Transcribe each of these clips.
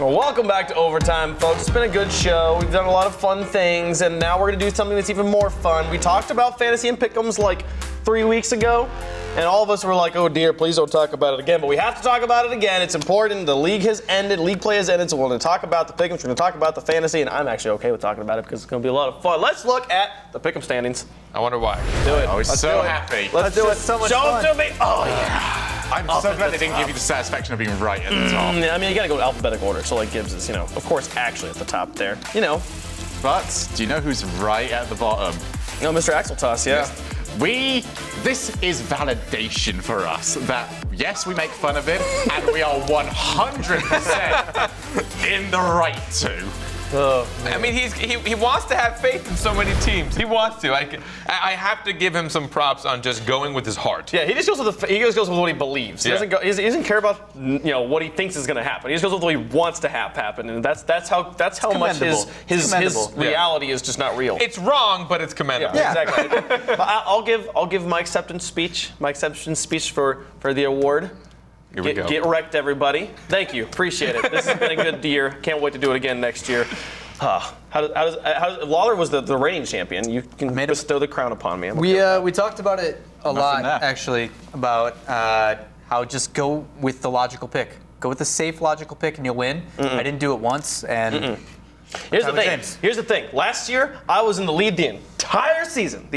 Well, welcome back to Overtime, folks. It's been a good show. We've done a lot of fun things, and now we're going to do something that's even more fun. We talked about fantasy and pick'ems like 3 weeks ago, and all of us were like, oh dear, please don't talk about it again. But we have to talk about it again. It's important. The league has ended. League play has ended, so we're going to talk about the pick'ems. We're going to talk about the fantasy, and I'm actually okay with talking about it because it's going to be a lot of fun. Let's look at the pick'em standings. I wonder why. Do it. I was so happy. Let's do it. So much Show fun. them to me. Oh, yeah. I'm so glad they didn't give you the satisfaction of being right at the top. I mean, you got to go alphabetical order, so like Gibbs is, of course, actually at the top there. But do you know who's right at the bottom? Mr. Axeltoss, yeah. This is validation for us that, yes, we make fun of him, and we are 100% in the right to. Oh, I mean, he wants to have faith in so many teams. He wants to. I have to give him some props on just going with his heart. yeah, he just goes with what he believes. He doesn't go. He doesn't care about what he thinks is going to happen. He just goes with what he wants to have happen, and that's how much his reality is just not real. It's wrong, but it's commendable. Yeah, exactly. But I'll give my acceptance speech for the award. Here we go. Get wrecked, everybody. Thank you. Appreciate it. This has been a good year. Can't wait to do it again next year. Lawler was the reigning champion. You can bestow the crown upon me. We talked about it a lot, actually, about how just go with the logical pick. Go with the safe logical pick and you'll win. I didn't do it once, and Here's the thing. Last year, I was in the lead the entire season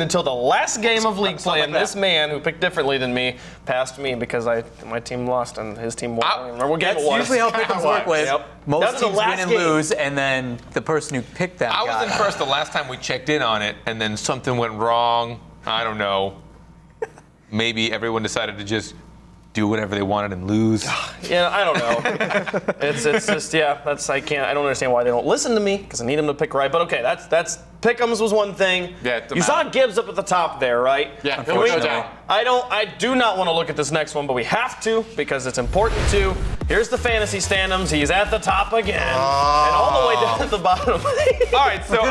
until the last game of league play, and this man who picked differently than me passed me because my team lost and his team won. I don't even remember what game it was. usually how pick'ems work with. Most teams win and game. lose, and then the person who picked that I was in first the last time we checked in on it, and then something went wrong. I don't know. Maybe everyone decided to just do whatever they wanted and lose. Yeah, I don't know. it's just I don't understand why they don't listen to me because I need them to pick right. But okay, that's pick'ems was one thing. Yeah, you saw Gibbs up at the top there, right? Yeah, I do not want to look at this next one, but we have to because it's important to. Here's the fantasy standums. He's at the top again, and all the way down at the bottom. All right, so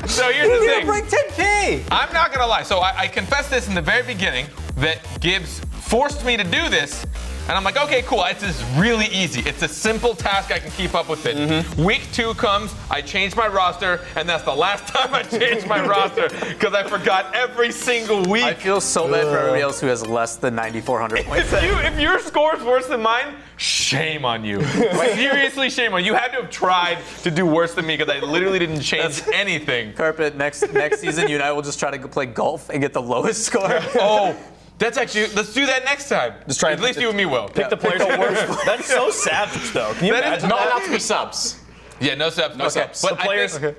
so here's the thing. Bring 10K. I'm not gonna lie. So I confessed this in the very beginning that Gibbs forced me to do this, and I'm like, okay, cool. This is really easy. It's a simple task. I can keep up with it. Week 2 comes, I change my roster, and that's the last time I changed my roster because I forgot every single week. I feel so bad for everybody else who has less than 9,400 points. If your score is worse than mine, shame on you. Seriously, shame on you. You had to have tried to do worse than me because I literally didn't change anything. Carpet, next season, you and I will just try to go play golf and get the lowest score. Oh. That's actually, let's do that next time. Just try At least you and me will. Pick the players who worst. That's so savage, though. Can you imagine Not that? allowed to be subs. Yeah, no subs, no subs. But the players, you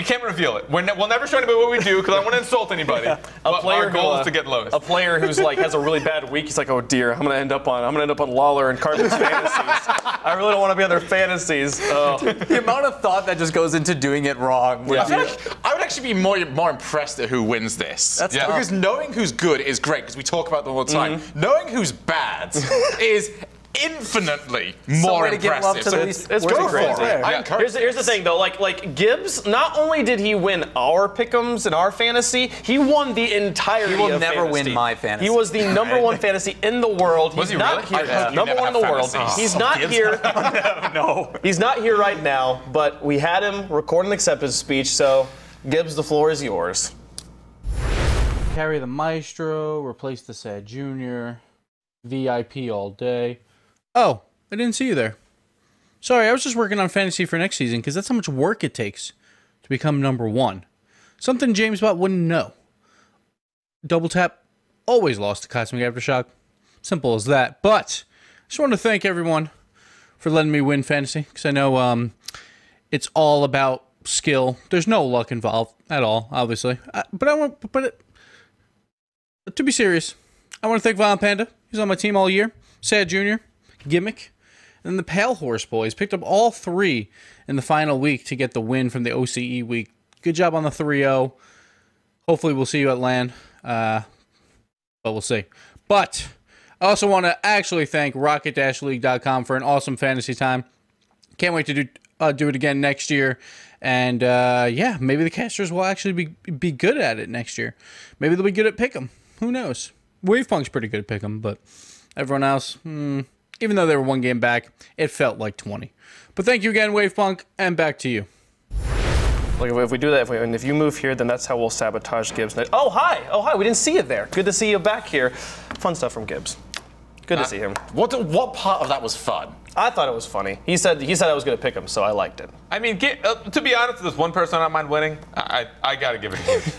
can't reveal it. We'll never show anybody what we do because I don't want to insult anybody. But our goal is to get lowest. A player who's has a really bad week. He's like, oh dear, I'm gonna end up on Lawler and Carpenter's fantasies. I really don't want to be on their fantasies. The amount of thought that just goes into doing it wrong. I feel like I would actually be more impressed at who wins this. That's tough. Because knowing who's good is great because we talk about them all the time. Knowing who's bad is infinitely more way to give love impressive. to the least It's Go pretty for crazy. it. I encourage Here's the thing, though. Like Gibbs, not only did he win our pick'ems and our fantasy, he won the entirety of He will never fantasy. win my fantasy. He was the #1 fantasy in the world. Was He's he not really? here. Number one in the world. He's not here. No. He's not here right now, but we had him record an acceptance speech, so Gibbs, the floor is yours. Carry the Maestro, replace the Sad Junior, VIP all day. Oh, I didn't see you there. Sorry, I was just working on fantasy for next season because that's how much work it takes to become #1. Something James Bott wouldn't know. Double tap always lost to Cosmic Aftershock. Simple as that. But I just want to thank everyone for letting me win fantasy because I know it's all about skill. There's no luck involved at all, obviously. But to be serious, I want to thank Violent Panda. He's on my team all year. Sad Junior, Gimmick, and the Pale Horse Boys picked up all 3 in the final week to get the win from the OCE week. Good job on the 3-0. Hopefully we'll see you at LAN, but we'll see. But I also want to actually thank Rocket-League.com for an awesome fantasy time. Can't wait to do it again next year. And yeah, maybe the casters will actually be good at it next year. Maybe they'll be good at Pick'em. Who knows? Wavepunk's pretty good at Pick'em, but everyone else, Even though they were 1 game back, it felt like 20. But thank you again, Wavepunk, and back to you. Like if we do that, if you move here, then that's how we'll sabotage Gibbs. Oh hi, we didn't see you there. Good to see you back here. Fun stuff from Gibbs. Good to see him. What part of that was fun? I thought it was funny. He said I was going to pick him, so I liked it. I mean, to be honest, there's one person I don't mind winning. I got to give it to him.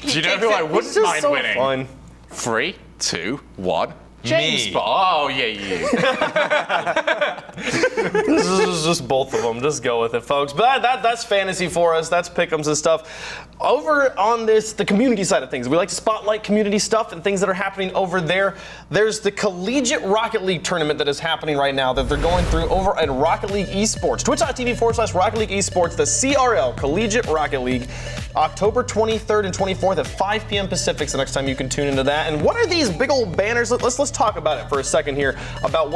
Do you know who I wouldn't mind so winning? Fun. 3, 2, 1. James Bond. Oh, yeah, you. This is just both of them. Just go with it, folks. But that's fantasy for us. That's pick'ems and stuff. Over on the community side of things, we like to spotlight community stuff and things that are happening over there. There's the Collegiate Rocket League tournament that is happening right now that they're going through over at Rocket League eSports. Twitch.tv/Rocket League eSports, the CRL Collegiate Rocket League. October 23rd and 24th at 5 p.m. Pacific, so next time you can tune into that. And what are these big old banners? Let's talk about it for a second here, about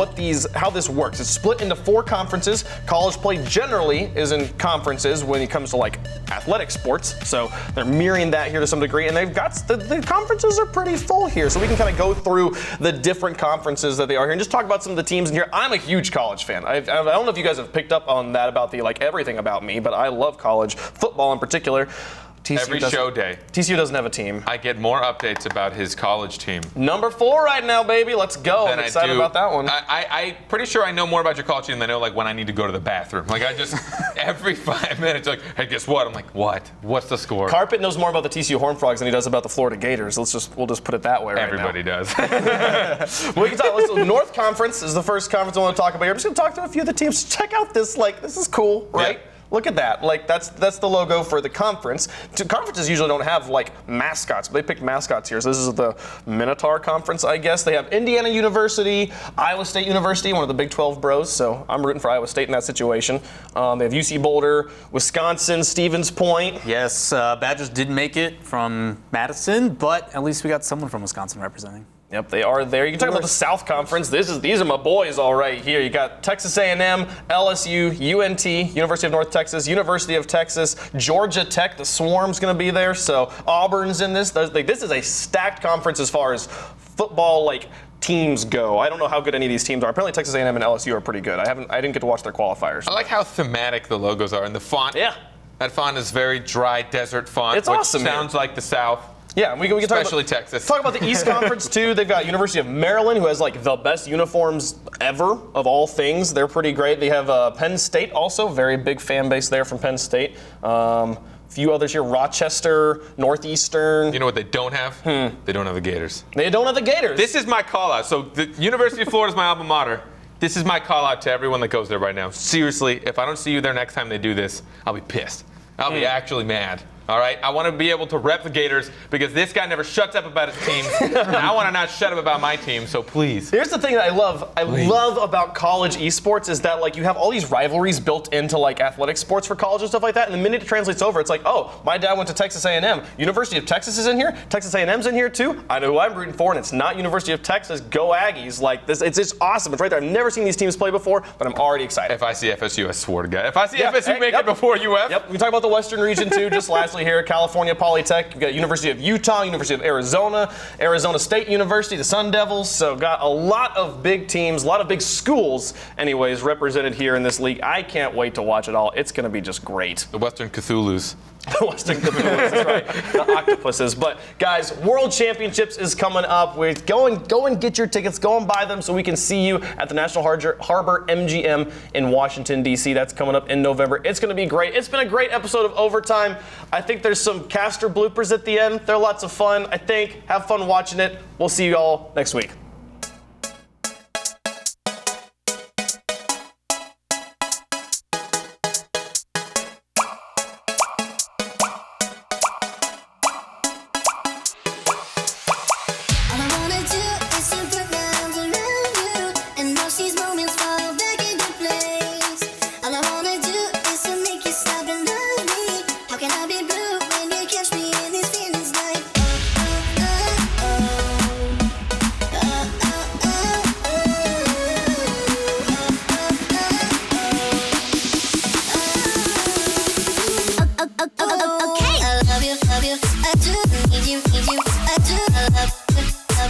how this works. It's split into 4 conferences. College play generally is in conferences when it comes to like athletic sports, so they're mirroring that here to some degree, and they've got, the conferences are pretty full here, so we can kind of go through the different conferences that they are here and just talk about some of the teams in here. I'm a huge college fan. I don't know if you guys have picked up on that about everything about me, but I love college football in particular. Every show day. TCU doesn't have a team. I get more updates about his college team. Number 4 right now, baby. Let's go. I'm excited about that one. I'm pretty sure I know more about your college team than I know like when I need to go to the bathroom. Like I just, every 5 minutes, like, hey, guess what? I'm like, what? What's the score? Carpet knows more about the TCU Horned Frogs than he does about the Florida Gators. We'll just put it that way right now. Everybody does. We can talk. North Conference is the first conference I want to talk about here. I'm just going to talk to a few of the teams. Check out this. This is cool, right? Yeah. Look at that. That's the logo for the conference. Conferences usually don't have mascots, but they picked mascots here. So this is the Minotaur Conference, I guess. They have Indiana University, Iowa State University, one of the Big 12 bros. So I'm rooting for Iowa State in that situation. They have UC Boulder, Wisconsin, Stevens Point. Yes, Badgers didn't make it from Madison, but at least we got someone from Wisconsin representing. Yep, they are there. You can talk about the South Conference. These are my boys all right here. You got Texas A&M, LSU, UNT, University of North Texas, University of Texas, Georgia Tech. The Swarm's going to be there. So Auburn's in this. This is a stacked conference as far as football teams go. I don't know how good any of these teams are. Apparently Texas A&M and LSU are pretty good. I didn't get to watch their qualifiers. I like how thematic the logos are and the font. Yeah. That font is very dry desert font. It's awesome. Sounds like the South. Yeah, we can especially Texas. Talk about the East Conference too. They've got University of Maryland, who has the best uniforms ever of all things. They're pretty great. They have Penn State also, very big fan base there from Penn State. A few others here: Rochester, Northeastern. You know what they don't have? They don't have the Gators. They don't have the Gators. This is my call out. So the University of Florida is my alma mater. This is my call out to everyone that goes there right now. Seriously, if I don't see you there next time they do this, I'll be pissed. I'll be actually mad. All right, I want to be able to rep the Gators because this guy never shuts up about his team, and I want to not shut up about my team. So please. Here's the thing that I love about college esports is that you have all these rivalries built into athletic sports for college and stuff like that. And the minute it translates over, it's oh, my dad went to Texas A&M. University of Texas is in here. Texas A&M's in here too. I know who I'm rooting for, and it's not University of Texas. Go Aggies! It's just awesome. It's right there. I've never seen these teams play before, but I'm already excited. If I see FSU, I swear to God. If I see FSU make it before UF. Yep. We talk about the Western region too. Just lastly here, California Polytech. You've got University of Utah, University of Arizona, Arizona State University, the Sun Devils. So got a lot of big teams, a lot of big schools, anyways, represented here in this league. I can't wait to watch it all. It's going to be just great. The Western Cthulhu's. The Western Cthulhu's, that's right. The octopuses. But guys, World Championships is coming up. We're go and get your tickets. Go and buy them so we can see you at the National Harbor MGM in Washington, D.C. That's coming up in November. It's going to be great. It's been a great episode of Overtime. I think there's some caster bloopers at the end. They're lots of fun. I think. Have fun watching it. We'll see you all next week.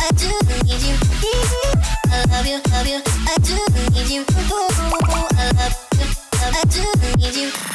I do need you. love you, I do need you. Ooh, I love you, I do need you.